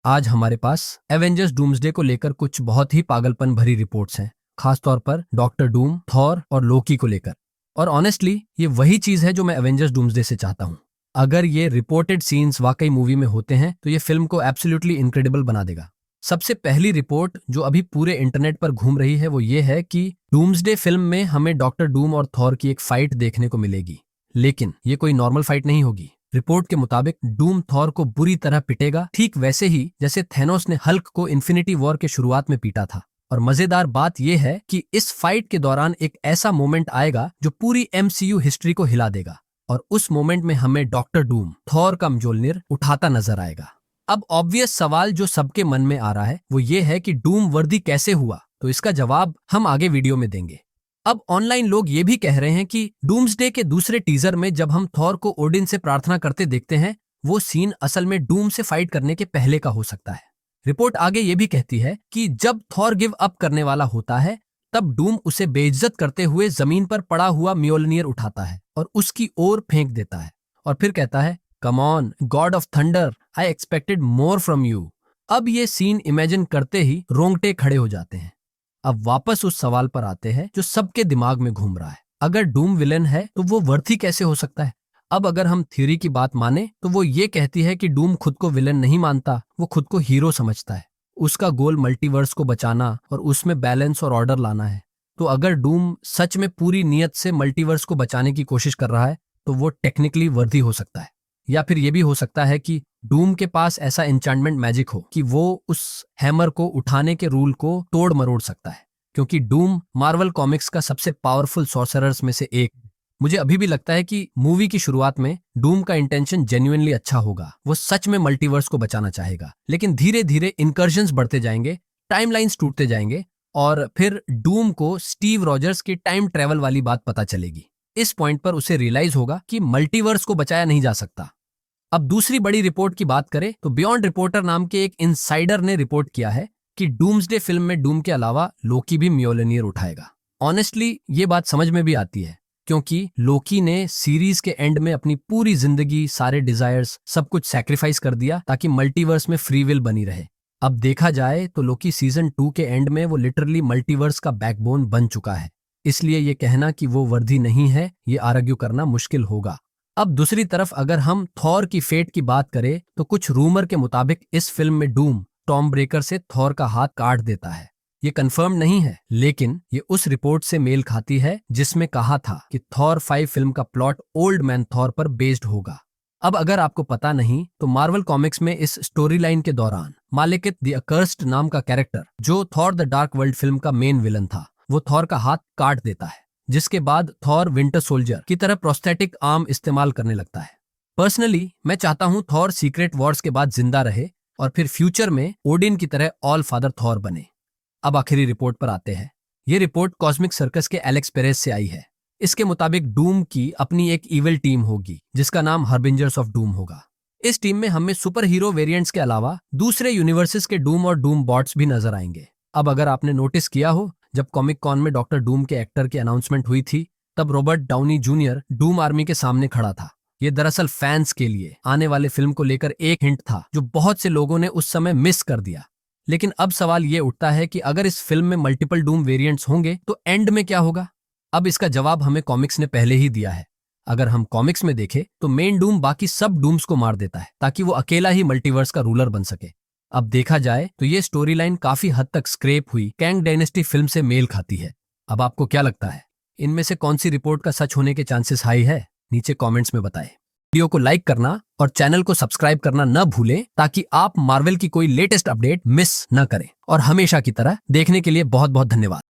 आज हमारे पास Avengers doomsday को लेकर कुछ बहुत ही पागलपन भरी रिपोर्ट्स हैं, खासतौर पर डॉक्टर डूम, थॉर और लोकी को लेकर। और ऑनेस्टली ये वही चीज है जो मैं एवेंजर्स डूम्सडे से चाहता हूँ। अगर ये रिपोर्टेड सीन्स वाकई मूवी में होते हैं तो ये फिल्म को एब्सोल्युटली इनक्रेडिबल बना देगा। सबसे पहली रिपोर्ट जो अभी पूरे इंटरनेट पर घूम रही है वो ये है कि डूम्सडे फिल्म में हमें डॉक्टर डूम और थॉर की एक फाइट देखने को मिलेगी, लेकिन ये कोई नॉर्मल फाइट नहीं होगी। रिपोर्ट के मुताबिक डूम थॉर को बुरी तरह पिटेगा, ठीक वैसे ही जैसे थेनोस ने हल्क को इन्फिनिटी वॉर के शुरुआत में पीटा था। और मजेदार बात यह है कि इस फाइट के दौरान एक ऐसा मोमेंट आएगा जो पूरी एमसीयू हिस्ट्री को हिला देगा, और उस मोमेंट में हमें डॉक्टर डूम थॉर का म्जोलनिर उठाता नजर आएगा। अब ऑब्वियस सवाल जो सबके मन में आ रहा है वो ये है कि डूम वर्दी कैसे हुआ, तो इसका जवाब हम आगे वीडियो में देंगे। अब ऑनलाइन लोग ये भी कह रहे हैं कि डूम्सडे के दूसरे टीजर में जब हम थॉर को ओडिन से प्रार्थना करते देखते हैं, वो सीन असल में डूम से फाइट करने के पहले का हो सकता है। रिपोर्ट आगे ये भी कहती है कि जब थॉर गिव अप करने वाला होता है तब डूम उसे बेइज्जत करते हुए जमीन पर पड़ा हुआ म्योलनियर उठाता है और उसकी ओर फेंक देता है, और फिर कहता है, come on God of thunder, I expected more from you. अब ये सीन इमेजिन करते ही रोंगटे खड़े हो जाते हैं। अब वापस उस सवाल पर आते हैं जो सबके दिमाग में घूम रहा है, अगर डूम विलेन है तो वो वर्थी कैसे हो सकता है। अब अगर हम थ्योरी की बात माने तो वो ये कहती है कि डूम खुद को विलेन नहीं मानता, वो खुद को हीरो समझता है। उसका गोल मल्टीवर्स को बचाना और उसमें बैलेंस और ऑर्डर लाना है। तो अगर डूम सच में पूरी नीयत से मल्टीवर्स को बचाने की कोशिश कर रहा है तो वो टेक्निकली वर्दी हो सकता है। या फिर ये भी हो सकता है कि डूम के पास ऐसा एन्चांटमेंट मैजिक हो कि वो उस हैमर को उठाने के रूल को तोड़ मरोड़ सकता है, क्योंकि डूम मार्वल कॉमिक्स का सबसे पावरफुल सॉर्सरर्स में से एक। मुझे अभी भी लगता है कि मूवी की शुरुआत में डूम का इंटेंशन जेन्युइनली अच्छा होगा, वो सच में मल्टीवर्स को बचाना चाहेगा, लेकिन धीरे धीरे इनकर्जन्स बढ़ते जाएंगे, टाइमलाइंस टूटते जाएंगे, और फिर डूम को स्टीव रॉजर्स की टाइम ट्रेवल वाली बात पता चलेगी। इस पॉइंट पर उसे रियलाइज होगा कि मल्टीवर्स को बचाया नहीं जा सकता। अब दूसरी बड़ी रिपोर्ट की बात करें तो बियॉन्ड रिपोर्टर नाम के एक इनसाइडर ने रिपोर्ट किया है कि डूम्सडे फिल्म में डूम के अलावा लोकी भी म्योलनियर उठाएगा। ऑनेस्टली ये बात समझ में भी आती है, क्योंकि लोकी ने सीरीज के एंड में अपनी पूरी जिंदगी, सारे डिजायर्स, सब कुछ सैक्रिफाइस कर दिया ताकि मल्टीवर्स में फ्री विल बनी रहे। अब देखा जाए तो लोकी सीजन 2 के एंड में वो लिटरली मल्टीवर्स का बैकबोन बन चुका है, इसलिए ये कहना कि वो वर्दी नहीं है, ये आर्ग्यू करना मुश्किल होगा। अब दूसरी तरफ अगर हम थॉर की फेट की बात करें तो कुछ रूमर के मुताबिक इस फिल्म में डूम टॉम ब्रेकर से थॉर का हाथ काट देता है। ये कंफर्म नहीं है, लेकिन ये उस रिपोर्ट से मेल खाती है जिसमें कहा था कि थॉर 5 फिल्म का प्लॉट ओल्ड मैन थॉर पर बेस्ड होगा। अब अगर आपको पता नहीं तो मार्वल कॉमिक्स में इस स्टोरी लाइन के दौरान मालिकित द अकर्स्ड नाम का कैरेक्टर, जो Thor the dark world film का मेन विलन था, वो थॉर का हाथ काट देता है, जिसके बाद थॉर विंटर सोल्जर की तरह प्रोस्थेटिक आर्म इस्तेमाल करने लगता है। पर्सनली मैं चाहता हूं थॉर सीक्रेट वॉर्स के बाद जिंदा रहे और फिर फ्यूचर में ओडिन की तरह ऑल फादर थॉर बने। अब आखिरी रिपोर्ट पर आते हैं। ये रिपोर्ट कॉस्मिक सर्कस के एलेक्स पेरेस से आई है। इसके मुताबिक डूम की अपनी एक इविल टीम होगी जिसका नाम हार्बिंजर्स ऑफ डूम होगा। इस टीम में हमें सुपर हीरो वेरिएंट्स के अलावा दूसरे यूनिवर्सेस के डूम और डूम बॉट्स भी नजर आएंगे। अब अगर आपने नोटिस किया हो, जब कॉमिक कॉन में डॉक्टर डूम के एक्टर की अनाउंसमेंट हुई थी तब Robert Downey junior Doom army के सामने खड़ा था। ये दरअसल फैंस के लिए आने वाले फिल्म को लेकर एक हिंट था जो बहुत से लोगों ने उस समय मिस कर दिया। लेकिन अब सवाल ये उठता है कि अगर इस फिल्म में मल्टीपल डूम वेरिएंट्स होंगे तो एंड में क्या होगा। अब इसका जवाब हमें कॉमिक्स ने पहले ही दिया है। अगर हम कॉमिक्स में देखें तो मेन डूम बाकी सब डूम्स को मार देता है ताकि वो अकेला ही मल्टीवर्स का रूलर बन सके। अब देखा जाए तो ये स्टोरी लाइन काफी हद तक स्क्रैप हुई कैंग डायनेस्टी फिल्म से मेल खाती है। अब आपको क्या लगता है, इनमें से कौन सी रिपोर्ट का सच होने के चांसेस हाई है? नीचे कमेंट्स में बताएं। वीडियो को लाइक करना और चैनल को सब्सक्राइब करना न भूलें ताकि आप मार्वल की कोई लेटेस्ट अपडेट मिस न करें। और हमेशा की तरह देखने के लिए बहुत बहुत धन्यवाद।